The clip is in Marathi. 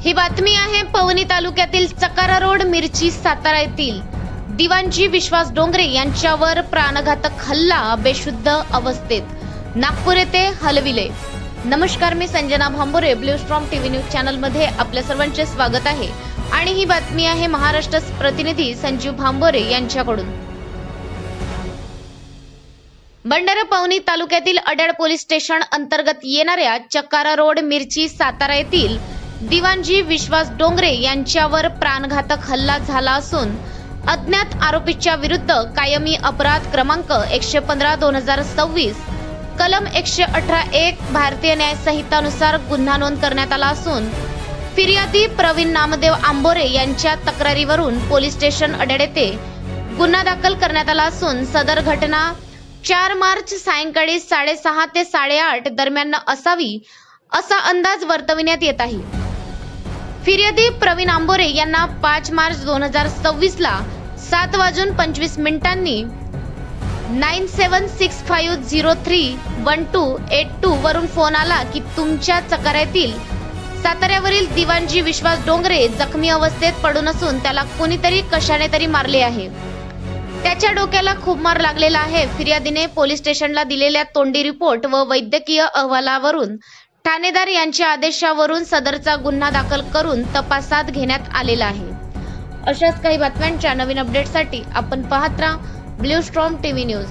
ही बातमी आहे पवनी तालुक्यातील चकारा रोड मिरची सातारा येथील दिवाणजी विश्वास डोंगरे यांच्यावर प्राणघातक हल्ला बेशुद्ध अवस्थेत नागपूर येथे हलविले। नमस्कार, मी Sanjana Bhambore, blue storm TV news channel मध्ये आपल्या सर्वांचे स्वागत आहे आणि ही बातमी आहे महाराष्ट्र प्रतिनिधी संजीव भांबोरे यांच्याकडून। भंडारा पवनी तालुक्यातील अड्याळ पोलीस स्टेशन अंतर्गत येणाऱ्या चकारा रोड मिरची सातारा येथील दिवाणजी विश्वास डोंगरे यांच्यावर प्राणघातक हल्ला झाला असून अज्ञात आरोपीच्या विरुद्ध कायमी अपराध क्रमांक 115/2026 कलम 118(1) भारतीय न्याय संहितानुसार गुन्हा नोंद करण्यात आला असून फिर्यादी प्रवीण नामदेव आंबोरे यांच्या तक्रारीवरून पोलीस स्टेशन अड्याळ येथे गुन्हा दाखल करण्यात आला असून सदर घटना 4 मार्च सायंकाळी 6:30 ते 8:30 दरम्यान असावी असा अंदाज वर्तविण्यात येत आहे। फिर्यादी प्रवीण आंबोरे यांना 5 मार्च 2026 ला 7:25 9765031282 वरून फोन आला की तुमच्या चकाऱ्यातील साताऱ्यावरील दिवाणजी विश्वास डोंगरे जखमी अवस्थेत पडून असून त्याला कोणीतरी कशाने तरी मारले आहे। त्याच्या डोक्याला खूप मार लागलेला आहे। फिर्यादीने पोलीस स्टेशनला दिलेल्या तोंडी रिपोर्ट व वैद्यकीय अहवालावरून ठाणेदार यांच्या आदेशावरून सदरचा गुन्हा दाखल करून तपासात घेण्यात आलेला आहे। अशाच काही बातम्यांच्या नवीन अपडेटसाठी आपण पाहत राहा ब्लू स्ट्रॉम टीव्ही न्यूज।